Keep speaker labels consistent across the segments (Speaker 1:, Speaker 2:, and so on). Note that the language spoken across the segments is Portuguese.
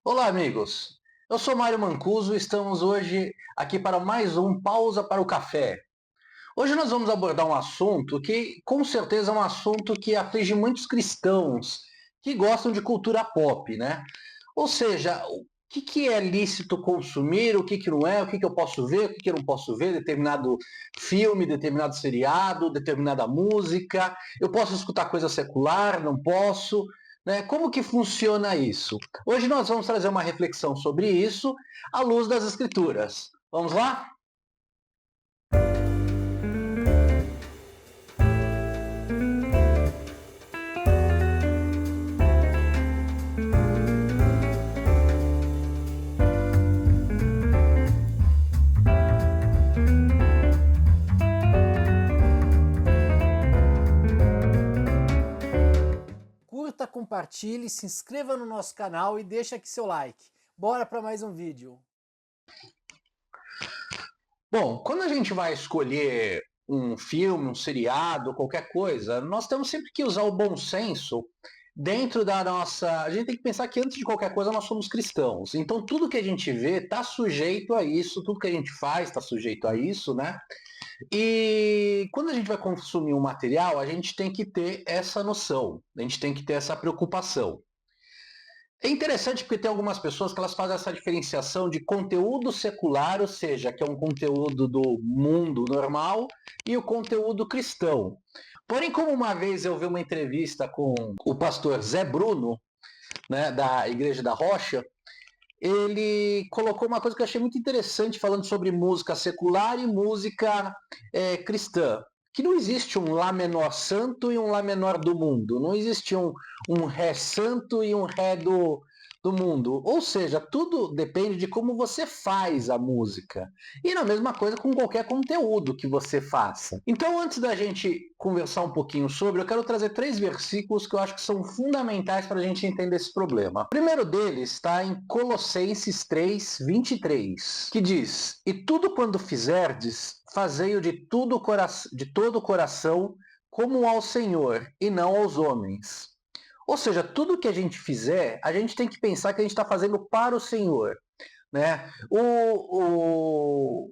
Speaker 1: Olá, amigos. Eu sou Mário Mancuso e estamos hoje aqui para mais um Pausa para o Café. Hoje nós vamos abordar um assunto que, com certeza, é um assunto que aflige muitos cristãos que gostam de cultura pop, né? Ou seja, o que é lícito consumir, o que não é, o que eu posso ver, o que eu não posso ver, determinado filme, determinado seriado, determinada música. Eu posso escutar coisa secular, não posso, né? Como que funciona isso? Hoje nós vamos trazer uma reflexão sobre isso à luz das escrituras. Vamos lá?
Speaker 2: Curta, compartilhe, se inscreva no nosso canal e deixa aqui seu like. Bora para mais um vídeo.
Speaker 1: Bom, quando a gente vai escolher um filme, um seriado, qualquer coisa, nós temos sempre que usar o bom senso dentro da nossa. A gente tem que pensar que antes de qualquer coisa nós somos cristãos. Então tudo que a gente vê está sujeito a isso, tudo que a gente faz está sujeito a isso, né? E quando a gente vai consumir um material, a gente tem que ter essa noção, a gente tem que ter essa preocupação. É interessante porque tem algumas pessoas que elas fazem essa diferenciação de conteúdo secular, ou seja, que é um conteúdo do mundo normal, e o conteúdo cristão. Porém, como uma vez eu vi uma entrevista com o pastor Zé Bruno, né, da Igreja da Rocha, ele colocou uma coisa que eu achei muito interessante falando sobre música secular e música cristã. Que não existe um Lá menor santo e um Lá menor do mundo. Não existe um Ré santo e um Ré do mundo. Ou seja, tudo depende de como você faz a música. E na mesma coisa com qualquer conteúdo que você faça. Então, antes da gente conversar um pouquinho sobre, eu quero trazer 3 versículos que eu acho que são fundamentais para a gente entender esse problema. O primeiro deles está em Colossenses 3, 23, que diz: E tudo quando fizerdes, fazei-o de todo o coração, como ao Senhor, e não aos homens. Ou seja, tudo que a gente fizer, a gente tem que pensar que a gente está fazendo para o Senhor. Né? O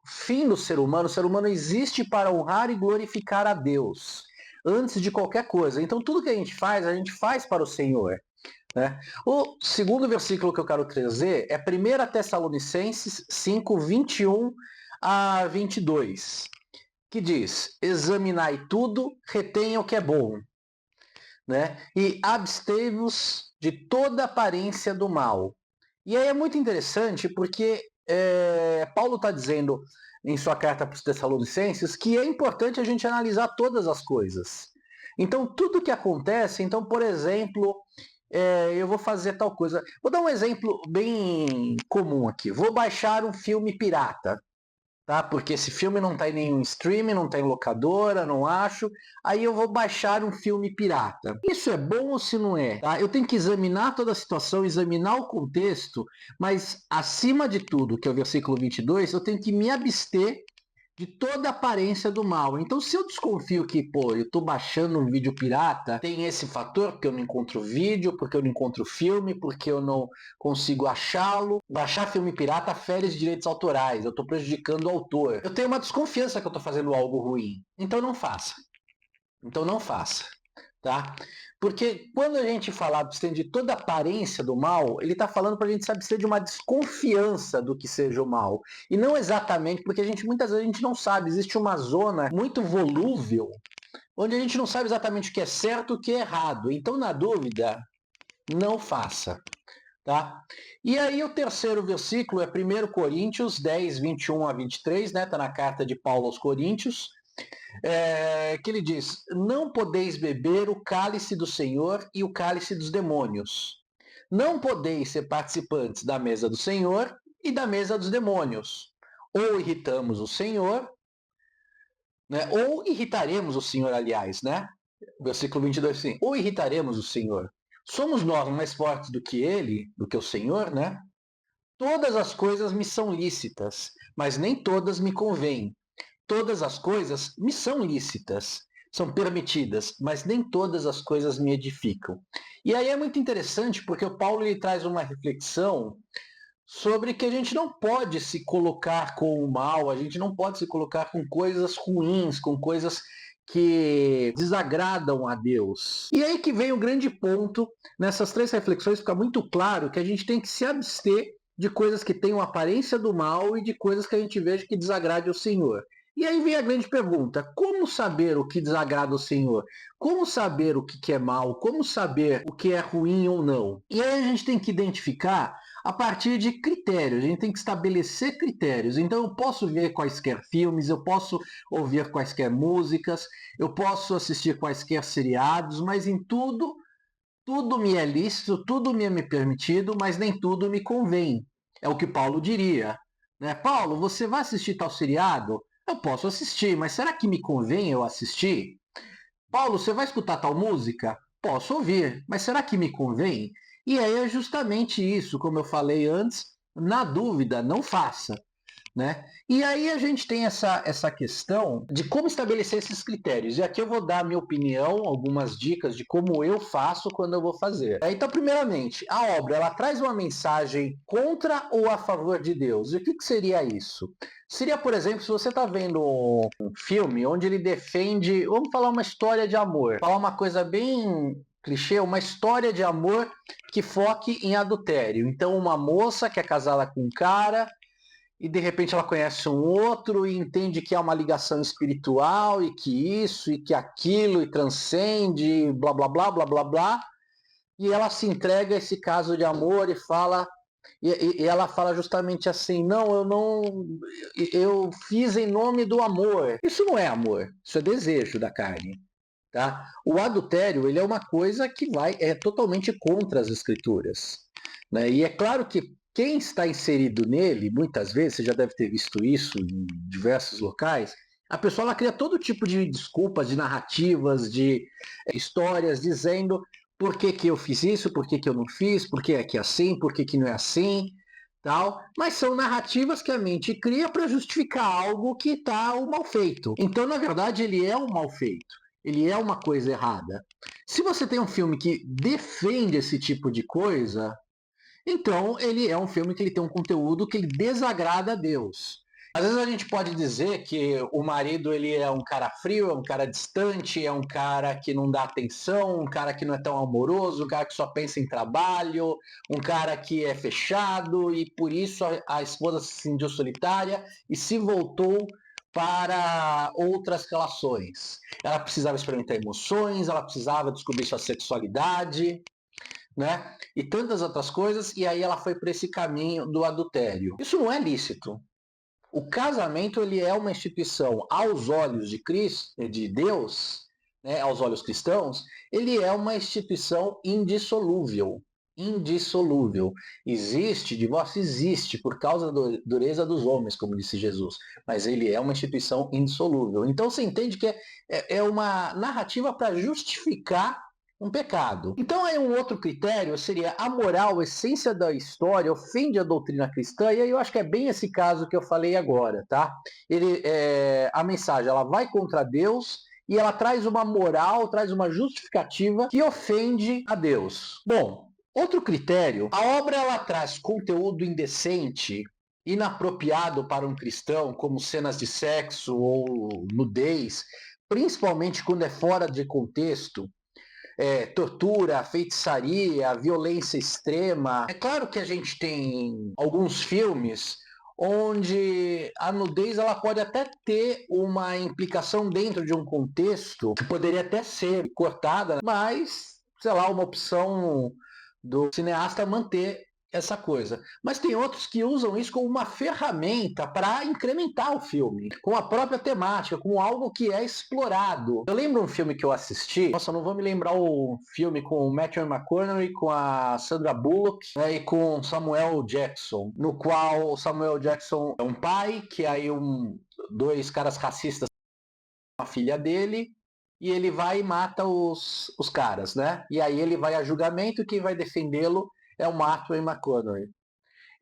Speaker 1: fim do o ser humano existe para honrar e glorificar a Deus, antes de qualquer coisa. Então, tudo que a gente faz para o Senhor. Né? O segundo versículo que eu quero trazer é 1 Tessalonicenses 5, 21 a 22, que diz: Examinai tudo, retenha o que é bom, né? E abstei-vos de toda aparência do mal. E aí é muito interessante porque Paulo está dizendo em sua carta para os Tessalonicenses que é importante a gente analisar todas as coisas. Então, tudo que acontece, então, por exemplo, eu vou fazer tal coisa. Vou dar um exemplo bem comum aqui. Vou baixar um filme pirata, tá? Porque esse filme não está em nenhum streaming, não está em locadora, não acho. Aí eu vou baixar um filme pirata. Isso é bom ou se não é? Tá? Eu tenho que examinar toda a situação, examinar o contexto, mas acima de tudo, que é o versículo 22, eu tenho que me abster de toda a aparência do mal. Então, se eu desconfio que, eu estou baixando um vídeo pirata, tem esse fator, porque eu não encontro vídeo, porque eu não encontro filme, porque eu não consigo achá-lo. Baixar filme pirata fere os direitos autorais, eu estou prejudicando o autor. Eu tenho uma desconfiança que eu estou fazendo algo ruim. Então não faça. Então não faça. Tá? Porque quando a gente fala de toda a aparência do mal, ele está falando para a gente saber ser de uma desconfiança do que seja o mal. E não exatamente, porque muitas vezes a gente não sabe, existe uma zona muito volúvel, onde a gente não sabe exatamente o que é certo e o que é errado. Então, na dúvida, não faça. Tá? E aí o terceiro versículo é 1 Coríntios 10, 21 a 23, né? Está na carta de Paulo aos Coríntios. Que ele diz: Não podeis beber o cálice do Senhor e o cálice dos demônios. Não podeis ser participantes da mesa do Senhor e da mesa dos demônios. Ou irritamos o Senhor, né? Ou irritaremos o Senhor, aliás, né? Versículo 22, assim, ou irritaremos o Senhor. Somos nós mais fortes do que ele, do que o Senhor, né? Todas as coisas me são lícitas, mas nem todas me convêm. Todas as coisas me são lícitas, são permitidas, mas nem todas as coisas me edificam. E aí é muito interessante porque o Paulo ele traz uma reflexão sobre que a gente não pode se colocar com o mal, a gente não pode se colocar com coisas ruins, com coisas que desagradam a Deus. E aí que vem o grande ponto, nessas 3 reflexões fica muito claro que a gente tem que se abster de coisas que tenham aparência do mal e de coisas que a gente veja que desagrade o Senhor. E aí vem a grande pergunta: como saber o que desagrada o Senhor? Como saber o que é mal? Como saber o que é ruim ou não? E aí a gente tem que identificar a partir de critérios, a gente tem que estabelecer critérios. Então eu posso ver quaisquer filmes, eu posso ouvir quaisquer músicas, eu posso assistir quaisquer seriados, mas em tudo me é lícito, tudo me é permitido, mas nem tudo me convém. É o que Paulo diria. Né? Paulo, você vai assistir tal seriado? Eu posso assistir, mas será que me convém eu assistir? Paulo, você vai escutar tal música? Posso ouvir, mas será que me convém? E aí é justamente isso, como eu falei antes, na dúvida, não faça. Né? E aí a gente tem essa questão de como estabelecer esses critérios. E aqui eu vou dar a minha opinião, algumas dicas de como eu faço quando eu vou fazer. Então, primeiramente, a obra ela traz uma mensagem contra ou a favor de Deus. E o que seria isso? Seria, por exemplo, se você está vendo um filme onde ele defende, vamos falar uma história de amor, falar uma coisa bem clichê, uma história de amor que foque em adultério. Então, uma moça que é casada com um cara e de repente ela conhece um outro e entende que há uma ligação espiritual e que isso e que aquilo e transcende, blá blá blá blá blá blá, e ela se entrega a esse caso de amor e fala e ela fala justamente assim: não, eu fiz em nome do amor. Isso não é amor, isso é desejo da carne. Tá? O adultério ele é uma coisa que é totalmente contra as escrituras. Né? E é claro que quem está inserido nele, muitas vezes, você já deve ter visto isso em diversos locais, a pessoa ela cria todo tipo de desculpas, de narrativas, de histórias, dizendo por que, que eu fiz isso, por que, que eu não fiz, por que é que é assim, por que, que não é assim, tal. Mas são narrativas que a mente cria para justificar algo que está o mal feito. Então, na verdade, ele é um mal feito. Ele é uma coisa errada. Se você tem um filme que defende esse tipo de coisa, então ele é um filme que ele tem um conteúdo que ele desagrada a Deus. Às vezes a gente pode dizer que o marido ele é um cara frio, é um cara distante, é um cara que não dá atenção, um cara que não é tão amoroso, um cara que só pensa em trabalho, um cara que é fechado e por isso a esposa se sentiu solitária e se voltou para outras relações. Ela precisava experimentar emoções, ela precisava descobrir sua sexualidade, né? E tantas outras coisas, e aí ela foi para esse caminho do adultério. Isso não é lícito. O casamento ele é uma instituição aos olhos de Cristo, de Deus, né, aos olhos cristãos, ele é uma instituição indissolúvel. Indissolúvel. Existe, divórcio existe por causa da dureza dos homens, como disse Jesus, mas ele é uma instituição indissolúvel. Então você entende que é uma narrativa para justificar um pecado. Então aí um outro critério seria a moral, a essência da história ofende a doutrina cristã, e aí eu acho que é bem esse caso que eu falei agora, tá? A mensagem ela vai contra Deus e ela traz uma moral, traz uma justificativa que ofende a Deus. Bom, outro critério, a obra ela traz conteúdo indecente, inapropriado para um cristão, como cenas de sexo ou nudez, principalmente quando é fora de contexto, tortura, feitiçaria, violência extrema. É claro que a gente tem alguns filmes onde a nudez ela pode até ter uma implicação dentro de um contexto que poderia até ser cortada, mas, sei lá, uma opção do cineasta manter essa coisa. Mas tem outros que usam isso como uma ferramenta para incrementar o filme, com a própria temática, como algo que é explorado. Eu lembro um filme que eu assisti, nossa, não vou me lembrar o filme com o Matthew McConaughey, com a Sandra Bullock, né, e com Samuel Jackson, no qual o Samuel Jackson é um pai, que aí dois caras racistas a filha dele, e ele vai e mata os caras, né? E aí ele vai a julgamento e quem vai defendê-lo é o Matthew McConaughey.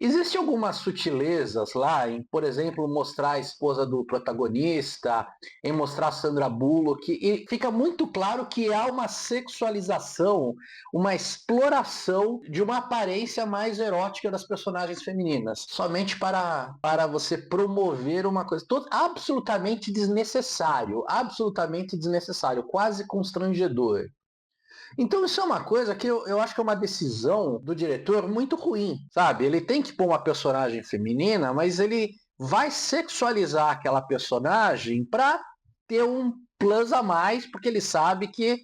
Speaker 1: Existem algumas sutilezas lá em, por exemplo, mostrar a esposa do protagonista, em mostrar Sandra Bullock, e fica muito claro que há uma sexualização, uma exploração de uma aparência mais erótica das personagens femininas, somente para você promover uma coisa absolutamente desnecessário, quase constrangedor. Então isso é uma coisa que eu acho que é uma decisão do diretor muito ruim, sabe? Ele tem que pôr uma personagem feminina, mas ele vai sexualizar aquela personagem para ter um plus a mais, porque ele sabe que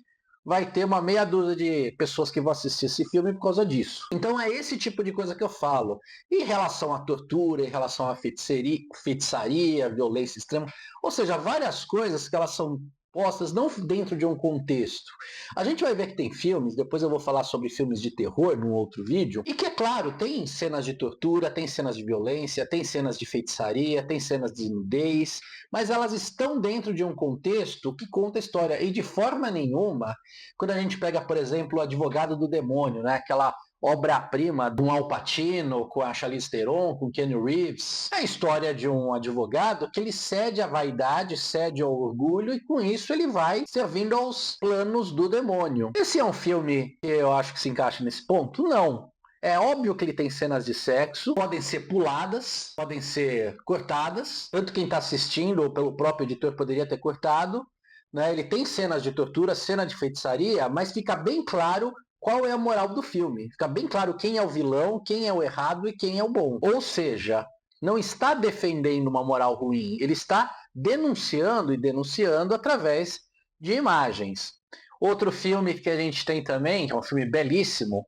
Speaker 1: vai ter uma meia dúzia de pessoas que vão assistir esse filme por causa disso. Então é esse tipo de coisa que eu falo. Em relação à tortura, em relação à feitiçaria, violência extrema, ou seja, várias coisas que elas são postas não dentro de um contexto. A gente vai ver que tem filmes, depois eu vou falar sobre filmes de terror num outro vídeo, e que é claro, tem cenas de tortura, tem cenas de violência, tem cenas de feitiçaria, tem cenas de nudez, mas elas estão dentro de um contexto que conta a história, e de forma nenhuma, quando a gente pega, por exemplo, o Advogado do Demônio, né, aquela obra-prima do Al Pacino com a Charlize Theron, com Keanu Reeves. É a história de um advogado que ele cede à vaidade, cede ao orgulho e com isso ele vai servindo aos planos do demônio. Esse é um filme que eu acho que se encaixa nesse ponto? Não. É óbvio que ele tem cenas de sexo, podem ser puladas, podem ser cortadas, tanto quem está assistindo ou pelo próprio editor poderia ter cortado, né? Ele tem cenas de tortura, cena de feitiçaria, mas fica bem claro qual é a moral do filme. Fica bem claro quem é o vilão, quem é o errado e quem é o bom. Ou seja, não está defendendo uma moral ruim, ele está denunciando e denunciando através de imagens. Outro filme que a gente tem também, que é um filme belíssimo,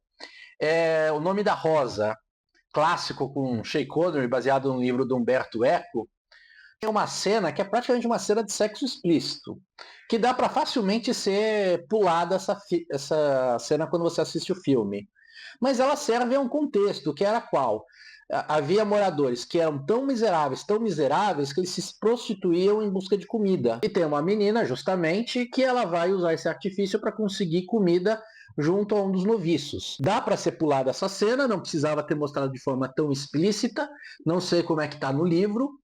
Speaker 1: é O Nome da Rosa, clássico com Sean Connery, baseado no livro de Umberto Eco. Tem uma cena que é praticamente uma cena de sexo explícito, que dá para facilmente ser pulada essa cena quando você assiste o filme. Mas ela serve a um contexto, que era qual? Havia moradores que eram tão miseráveis, que eles se prostituíam em busca de comida. E tem uma menina, justamente, que ela vai usar esse artifício para conseguir comida junto a um dos noviços. Dá para ser pulada essa cena, não precisava ter mostrado de forma tão explícita, não sei como é que está no livro,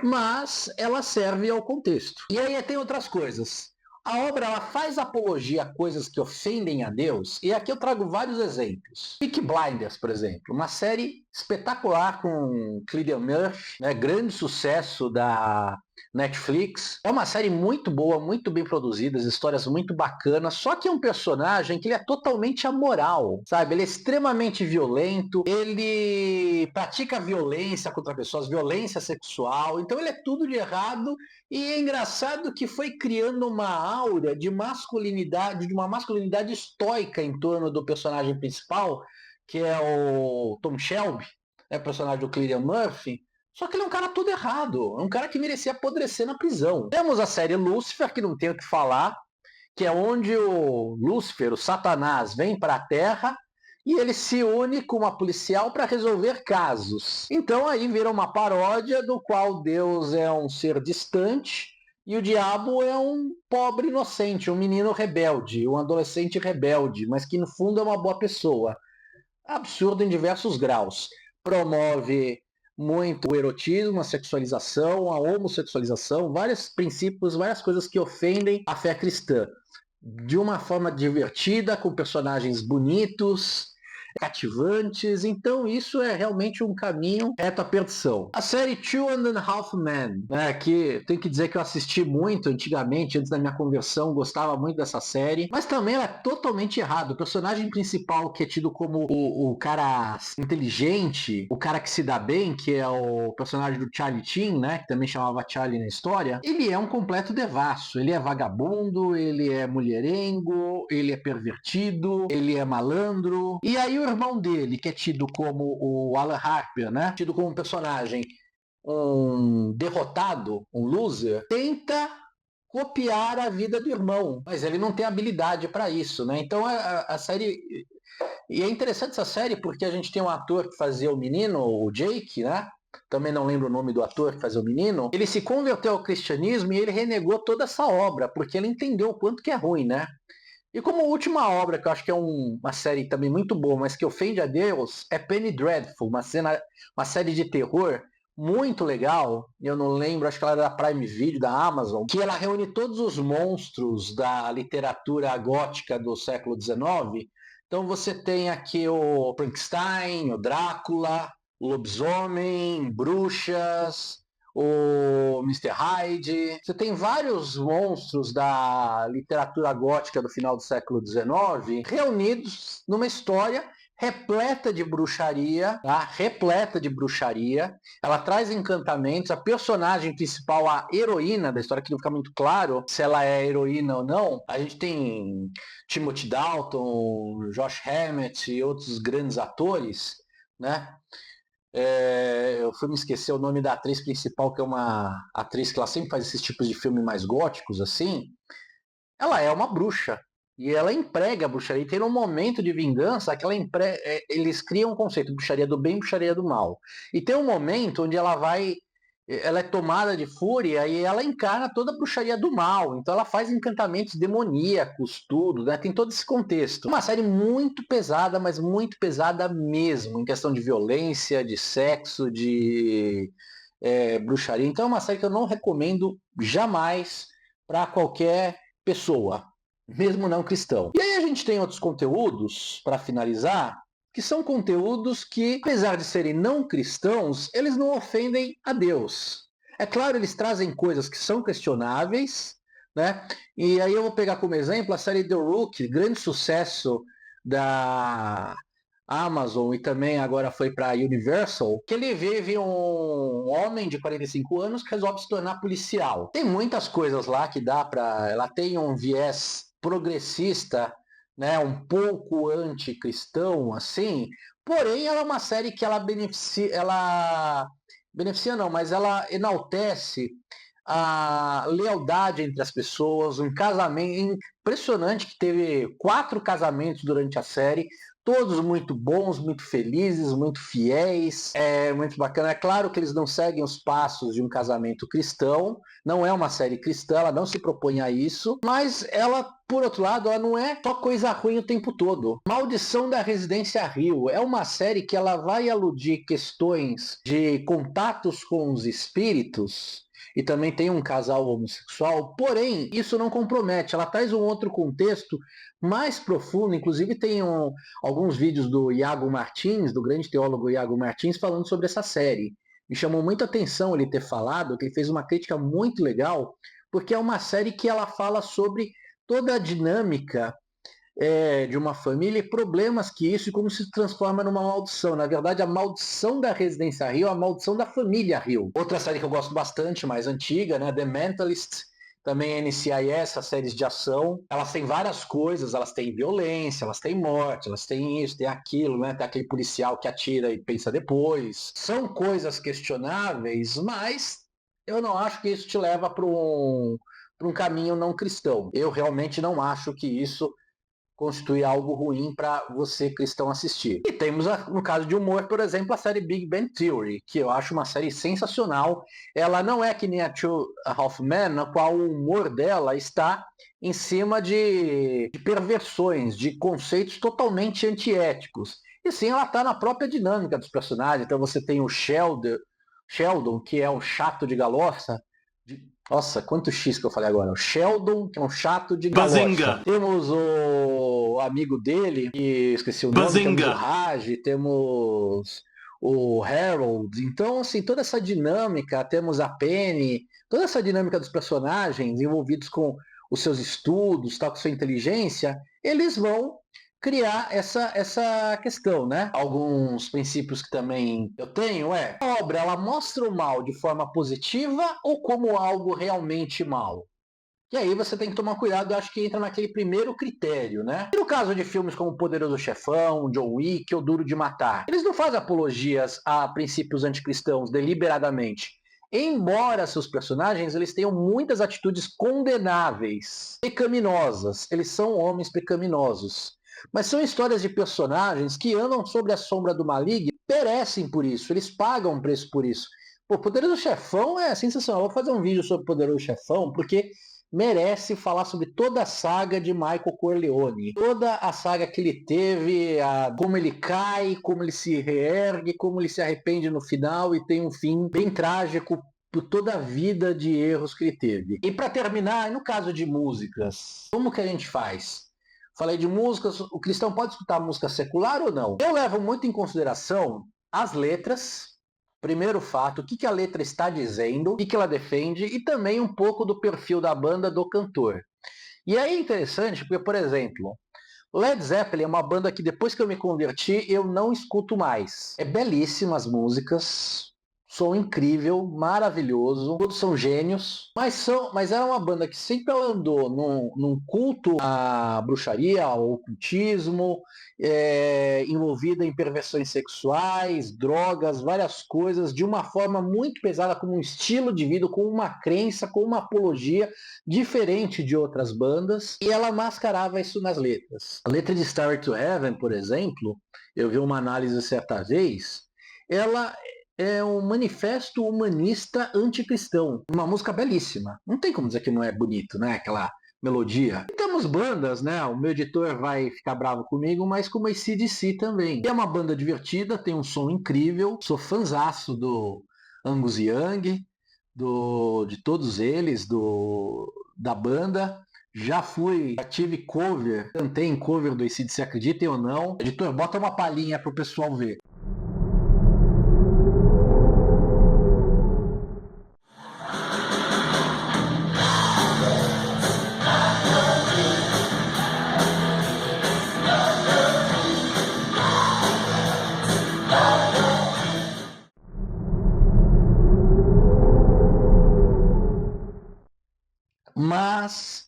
Speaker 1: mas ela serve ao contexto. E aí tem outras coisas. A obra ela faz apologia a coisas que ofendem a Deus, e aqui eu trago vários exemplos. Peaky Blinders, por exemplo, uma série espetacular com Cillian Murphy, né, grande sucesso da Netflix. É uma série muito boa, muito bem produzida, as histórias muito bacanas, só que é um personagem que ele é totalmente amoral, sabe? Ele é extremamente violento, ele pratica violência contra pessoas, violência sexual, então ele é tudo de errado. E é engraçado que foi criando uma aura de masculinidade, de uma masculinidade estoica em torno do personagem principal, que é o Tom Shelby, né, personagem do Cillian Murphy. Só que ele é um cara todo errado, é um cara que merecia apodrecer na prisão. Temos a série Lúcifer, que não tenho o que falar, que é onde o Lúcifer, o Satanás, vem para a Terra e ele se une com uma policial para resolver casos. Então aí vira uma paródia do qual Deus é um ser distante e o diabo é um pobre inocente, um menino rebelde, um adolescente rebelde, mas que no fundo é uma boa pessoa. Absurdo em diversos graus. Promove muito o erotismo, a sexualização, a homossexualização, vários princípios, várias coisas que ofendem a fé cristã. De uma forma divertida, com personagens bonitos, cativantes, então isso é realmente um caminho reto à perdição. A série Two and a Half Men, né, que tem que dizer que eu assisti muito antigamente, antes da minha conversão, gostava muito dessa série, mas também ela é totalmente errada. O personagem principal, que é tido como o cara inteligente, o cara que se dá bem, que é o personagem do Charlie Sheen, né, que também chamava Charlie na história, ele é um completo devasso, ele é vagabundo, ele é mulherengo, ele é pervertido, ele é malandro, e aí o irmão dele, que é tido como o Alan Harper, né? Tido como um personagem um derrotado, um loser, tenta copiar a vida do irmão, mas ele não tem habilidade para isso, né? Então a série... E é interessante essa série porque a gente tem um ator que fazia o menino, o Jake, né? Também não lembro o nome do ator que fazia o menino. Ele se converteu ao cristianismo e ele renegou toda essa obra, porque ele entendeu o quanto que é ruim, né? E como última obra, que eu acho que é uma série também muito boa, mas que ofende a Deus, é Penny Dreadful, uma série de terror muito legal. Eu não lembro, acho que ela era da Prime Video, da Amazon, que ela reúne todos os monstros da literatura gótica do século XIX. Então você tem aqui o Frankenstein, o Drácula, o lobisomem, bruxas, o Mr. Hyde. Você tem vários monstros da literatura gótica do final do século XIX reunidos numa história repleta de bruxaria, tá? Repleta de bruxaria. Ela traz encantamentos. A personagem principal, a heroína da história, que não fica muito claro se ela é heroína ou não. A gente tem Timothy Dalton, Josh Hartnett e outros grandes atores, né? Eu fui me esquecer o nome da atriz principal, que é uma atriz que ela sempre faz esses tipos de filmes mais góticos, assim. Ela é uma bruxa. E ela emprega a bruxaria. E tem um momento de vingança que eles criam um conceito de bruxaria do bem e bruxaria do mal. E tem um momento onde ela é tomada de fúria e ela encarna toda a bruxaria do mal. Então ela faz encantamentos demoníacos, tudo, né? Tem todo esse contexto. Uma série muito pesada, mas muito pesada mesmo, em questão de violência, de sexo, de bruxaria. Então é uma série que eu não recomendo jamais para qualquer pessoa, mesmo não cristão. E aí a gente tem outros conteúdos, para finalizar, que são conteúdos que, apesar de serem não cristãos, eles não ofendem a Deus. É claro, eles trazem coisas que são questionáveis, né? E aí eu vou pegar como exemplo a série The Rook, grande sucesso da Amazon e também agora foi para Universal, que ele vive um homem de 45 anos que resolve se tornar policial. Tem muitas coisas lá que dá para... Ela tem um viés progressista, né, um pouco anticristão, assim, porém ela é uma série que beneficia não, mas ela enaltece a lealdade entre as pessoas, um casamento impressionante que teve 4 casamentos durante a série, todos muito bons, muito felizes, muito fiéis, muito bacana. É claro que eles não seguem os passos de um casamento cristão, não é uma série cristã, ela não se propõe a isso, mas ela, por outro lado, ela não é só coisa ruim o tempo todo. Maldição da Residência Rio é uma série que ela vai aludir questões de contatos com os espíritos, e também tem um casal homossexual, porém, isso não compromete, ela traz um outro contexto mais profundo, inclusive tem alguns vídeos do Iago Martins, do grande teólogo Iago Martins, falando sobre essa série. Me chamou muita atenção ele ter falado, que ele fez uma crítica muito legal, porque é uma série que ela fala sobre toda a dinâmica de uma família e problemas que isso e como se transforma numa maldição. Na verdade, a maldição da Residência Rio é a maldição da família Rio. Outra série que eu gosto bastante, mais antiga, né, The Mentalist, também é NCIS, as séries de ação. Elas têm várias coisas, elas têm violência, elas têm morte, elas têm isso, têm aquilo, né? Tem aquele policial que atira e pensa depois. São coisas questionáveis, mas eu não acho que isso te leva para um caminho não cristão. Eu realmente não acho que isso constitui algo ruim para você cristão assistir. E temos, no caso de humor, por exemplo, a série Big Bang Theory, que eu acho uma série sensacional. Ela não é que nem a Two Half Men, na qual o humor dela está em cima de perversões, de conceitos totalmente antiéticos. E sim, ela está na própria dinâmica dos personagens. Então você tem o Sheldon, que é um chato de galocha. Nossa, quanto X que eu falei agora. O Sheldon, que é um chato de galocha.
Speaker 3: Bazinga.
Speaker 1: Temos o amigo dele, que esqueci o nome,
Speaker 3: Bazinga.
Speaker 1: temos o Raj, temos o Harold. Então, assim, toda essa dinâmica, temos a Penny, toda essa dinâmica dos personagens envolvidos com os seus estudos, tal, com sua inteligência, eles vão criar essa questão, né? Alguns princípios que também eu tenho a obra, ela mostra o mal de forma positiva ou como algo realmente mal? E aí você tem que tomar cuidado, eu acho que entra naquele primeiro critério, né? E no caso de filmes como Poderoso Chefão, John Wick ou Duro de Matar, eles não fazem apologias a princípios anticristãos deliberadamente. Embora seus personagens eles tenham muitas atitudes condenáveis, pecaminosas, eles são homens pecaminosos. Mas são histórias de personagens que andam sobre a sombra do maligno e perecem por isso, eles pagam um preço por isso. Pô, Poderoso Chefão é sensacional. Eu vou fazer um vídeo sobre Poderoso Chefão, porque merece falar sobre toda a saga de Michael Corleone. Toda a saga que ele teve, como ele cai, como ele se reergue, como ele se arrepende no final e tem um fim bem trágico por toda a vida de erros que ele teve. E para terminar, no caso de músicas, como que a gente faz? Falei de músicas, o cristão pode escutar música secular ou não? Eu levo muito em consideração as letras. Primeiro fato, o que a letra está dizendo, o que ela defende, e também um pouco do perfil da banda, do cantor. E aí é interessante, porque, por exemplo, Led Zeppelin é uma banda que depois que eu me converti, eu não escuto mais. É belíssima as músicas, som incrível, maravilhoso, todos são gênios, mas era uma banda que sempre ela andou num culto à bruxaria, ao ocultismo, envolvida em perversões sexuais, drogas, várias coisas, de uma forma muito pesada, como um estilo de vida, com uma crença, com uma apologia diferente de outras bandas, e ela mascarava isso nas letras. A letra de Stairway to Heaven, por exemplo, eu vi uma análise certa vez, ela é um manifesto humanista anticristão. Uma música belíssima. Não tem como dizer que não é bonito, né? Aquela melodia. E temos bandas, né? O meu editor vai ficar bravo comigo, mas como a AC/DC também. É uma banda divertida, tem um som incrível. Sou fãzaço do Angus Young, de todos eles, da banda. Já tive cover, cantei em cover do AC/DC, acreditem ou não. Editor, bota uma palhinha pro pessoal ver. Mas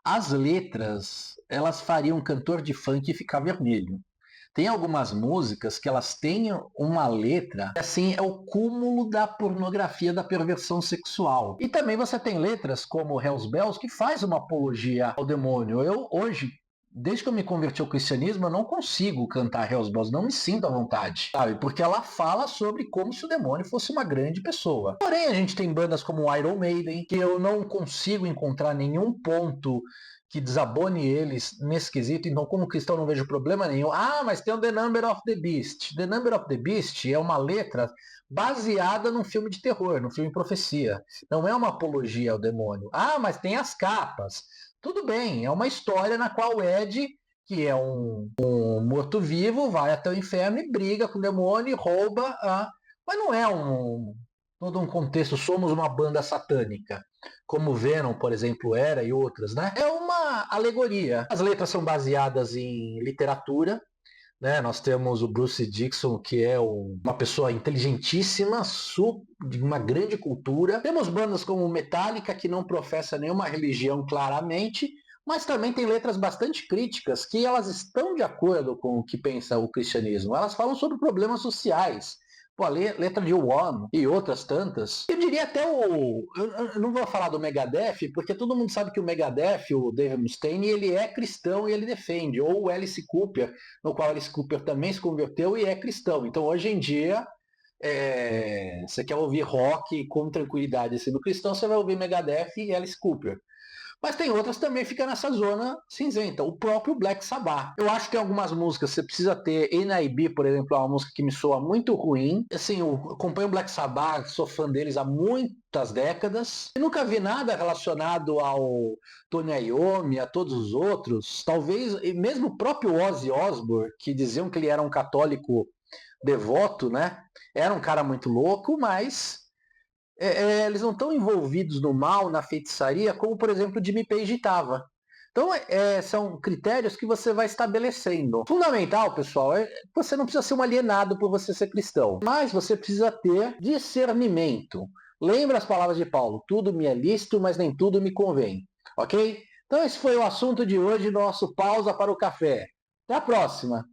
Speaker 1: as letras, elas fariam um cantor de funk ficar vermelho. Tem algumas músicas que elas têm uma letra, assim, é o cúmulo da pornografia, da perversão sexual. E também você tem letras como Hells Bells, que faz uma apologia ao demônio. Eu, hoje, desde que eu me converti ao cristianismo, eu não consigo cantar Hells Bells, não me sinto à vontade, sabe? Porque ela fala sobre como se o demônio fosse uma grande pessoa. Porém, a gente tem bandas como Iron Maiden, que eu não consigo encontrar nenhum ponto que desabone eles nesse quesito, então como cristão não vejo problema nenhum. Mas tem o The Number of the Beast. The Number of the Beast é uma letra baseada num filme de terror, num filme Profecia. Não é uma apologia ao demônio. Mas tem as capas. Tudo bem, é uma história na qual o Ed, que é um morto-vivo, vai até o inferno e briga com o demônio e rouba Mas não é todo um contexto, somos uma banda satânica, como Venom, por exemplo, era, e outras, né? É uma alegoria. As letras são baseadas em literatura, né? Nós temos o Bruce Dickinson, que é uma pessoa inteligentíssima, de uma grande cultura. Temos bandas como Metallica, que não professa nenhuma religião claramente, mas também tem letras bastante críticas, que elas estão de acordo com o que pensa o cristianismo. Elas falam sobre problemas sociais. Pô, a letra de One e outras tantas. Eu diria até eu não vou falar do Megadeth, porque todo mundo sabe que o Megadeth, o Dave Mustaine, ele é cristão e ele defende. Ou o Alice Cooper, no qual Alice Cooper também se converteu e é cristão. Então, hoje em dia, você quer ouvir rock com tranquilidade sendo cristão, você vai ouvir Megadeth e Alice Cooper. Mas tem outras também que ficam nessa zona cinzenta. O próprio Black Sabbath. Eu acho que tem algumas músicas, você precisa ter NIB, por exemplo, é uma música que me soa muito ruim. Assim, eu acompanho o Black Sabbath, sou fã deles há muitas décadas. E nunca vi nada relacionado ao Tony Iommi, a todos os outros. Talvez, mesmo o próprio Ozzy Osbourne, que diziam que ele era um católico devoto, né? Era um cara muito louco, mas eles não estão envolvidos no mal, na feitiçaria, como, por exemplo, o Jimmy Page estava. Então, são critérios que você vai estabelecendo. Fundamental, pessoal, você não precisa ser um alienado por você ser cristão, mas você precisa ter discernimento. Lembra as palavras de Paulo, tudo me é lícito, mas nem tudo me convém. Ok? Então, esse foi o assunto de hoje, nosso Pausa para o Café. Até a próxima!